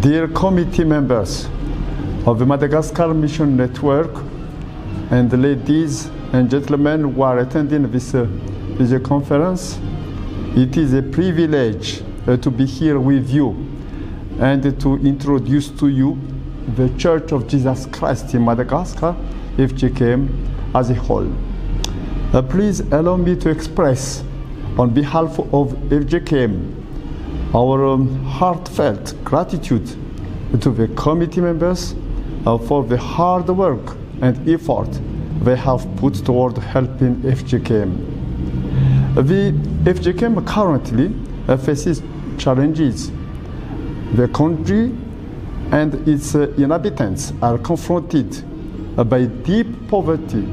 Dear committee members of the Madagascar Mission Network, and ladies and gentlemen who are attending this video conference, it is a privilege to be here with you and to introduce to you the Church of Jesus Christ in Madagascar, FGKM, as a whole. Please allow me to express, on behalf of FGKM, our heartfelt gratitude to the committee members for the hard work and effort they have put toward helping FGKM. The FGKM currently faces challenges. The country and its inhabitants are confronted by deep poverty,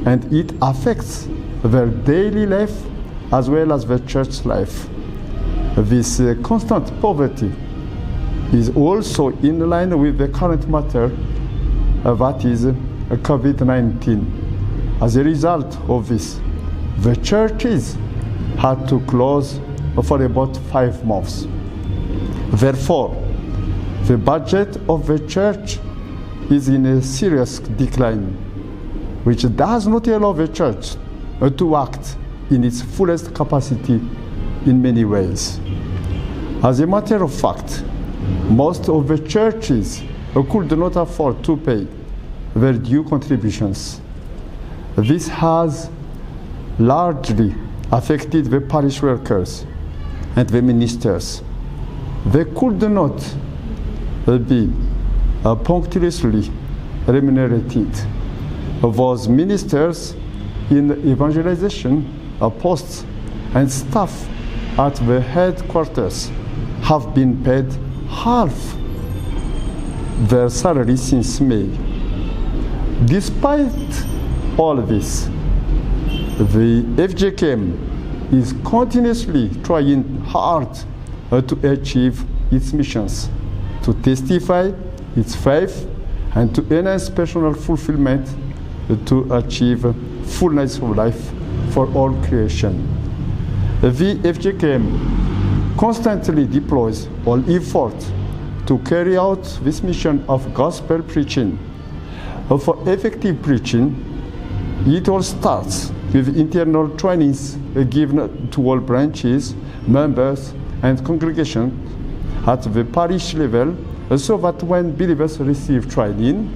and it affects their daily life as well as their church life. This constant poverty is also in line with the current matter that is COVID-19. As a result of this, the churches had to close for about 5 months. Therefore, the budget of the church is in a serious decline, which does not allow the church to act in its fullest capacity in many ways. As a matter of fact, most of the churches could not afford to pay their due contributions. This has largely affected the parish workers and the ministers. They could not be punctiliously remunerated. Those ministers in evangelization posts and staff at the headquarters have been paid half their salary since May. Despite all this, the FGKM is continuously trying hard to achieve its missions, to testify its faith, and to enhance personal fulfillment, to achieve fullness of life for all creation. The FGKM constantly deploys all effort to carry out this mission of gospel preaching. For effective preaching, it all starts with internal trainings given to all branches, members, and congregations at the parish level, so that when believers receive training,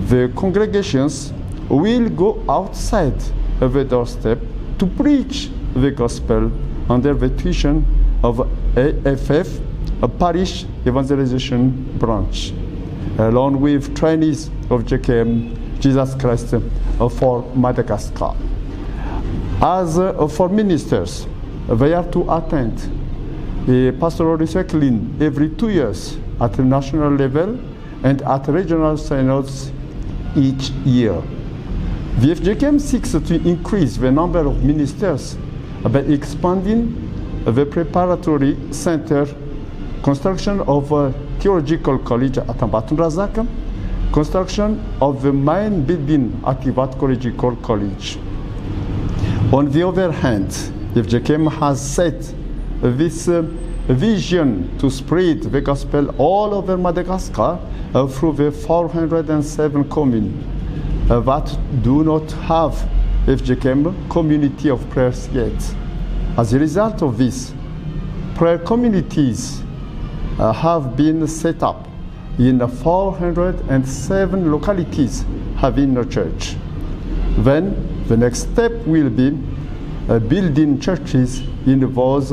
the congregations will go outside the doorstep to preach the gospel under the tuition of AFF, a parish evangelization branch, along with trainees of JKM, Jesus Christ for Madagascar. As for ministers, they are to attend a pastoral recycling every 2 years at the national level and at regional synods each year. The FGKM seeks to increase the number of ministers by expanding the preparatory center, construction of a theological college at Ambatondrazak, construction of the main building at Ivat Theological College. On the other hand, FGKM has set this vision to spread the gospel all over Madagascar through the 407 communes that do not have FGKM community of prayers yet. As a result of this, prayer communities have been set up in 407 localities having no church. Then the next step will be building churches in those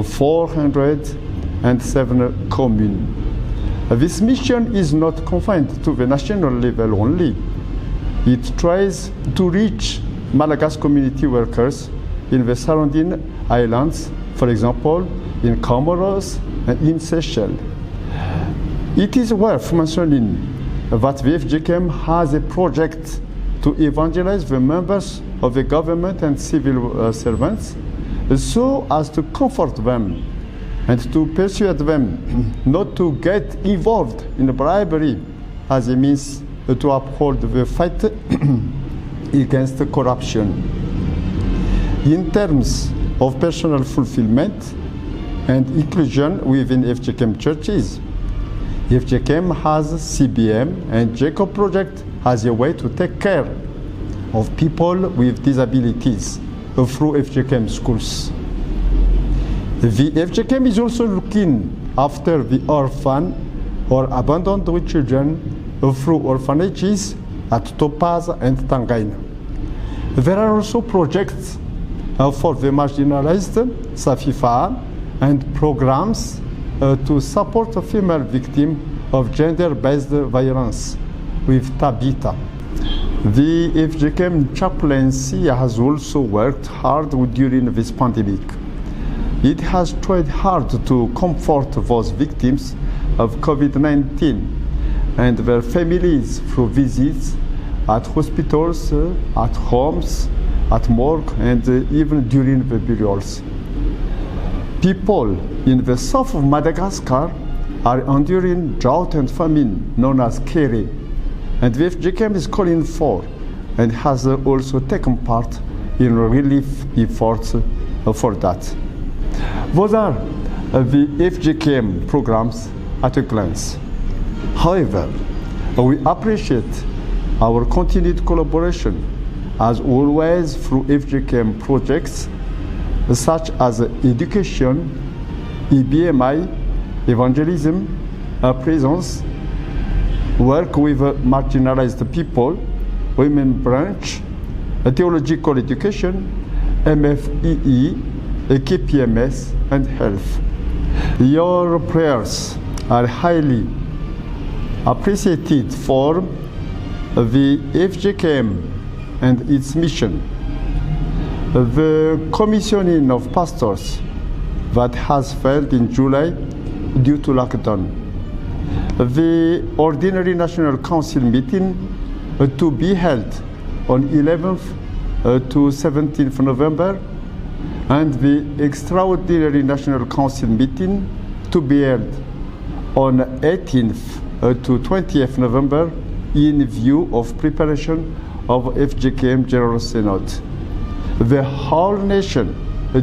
407 communes. This mission is not confined to the national level only. It tries to reach Malagasy community workers in the surrounding islands, for example, in Comoros and in Seychelles. It is worth mentioning that the FGKM has a project to evangelize the members of the government and civil servants, so as to comfort them and to persuade them not to get involved in bribery as a means to uphold the fight against corruption. In terms of personal fulfillment and inclusion within FGKM churches, FGKM has CBM, and Jacob Project has a way to take care of people with disabilities through FGKM schools. The FGKM is also looking after the orphan or abandoned children through orphanages at Topaz and Tangaina. There are also projects for the marginalized, SAFIFA, and programs to support female victims of gender-based violence with Tabitha. The FGKM chaplaincy has also worked hard during this pandemic. It has tried hard to comfort those victims of COVID-19 and their families through visits at hospitals, at homes, at morgue, and even during the burials. People in the south of Madagascar are enduring drought and famine known as Kere, and the FGKM is calling for and has also taken part in relief efforts for that. Those are the FGKM programs at a glance. However, we appreciate our continued collaboration, as always, through FGKM projects such as education, EBMI, evangelism, prisons, work with marginalized people, women branch, theological education, MFEE, KPMS, and health. Your prayers are highly appreciated for the FGKM and its mission. The commissioning of pastors that has failed in July due to lockdown. The Ordinary National Council meeting to be held on 11th to 17th November, and the Extraordinary National Council meeting to be held on 18th to 20th November in view of preparation of FGKM General Synod. The whole nation,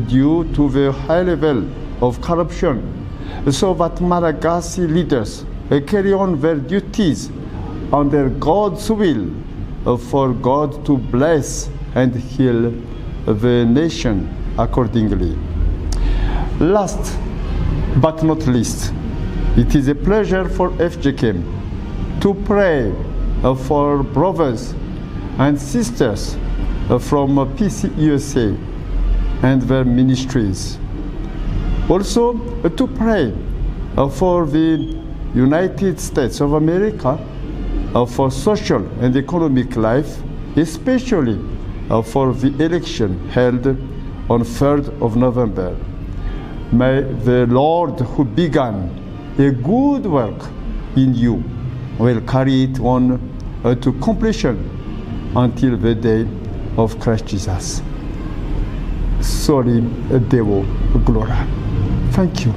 due to the high level of corruption, so that Malagasy leaders carry on their duties under God's will for God to bless and heal the nation accordingly. Last but not least, it is a pleasure for FGKM to pray for brothers and sisters from PCUSA and their ministries. Also to pray for the United States of America for social and economic life, especially for the election held on 3rd of November. May the Lord who began a good work in you will carry it on to completion until the day of Christ Jesus. Soli Deo Gloria. Thank you.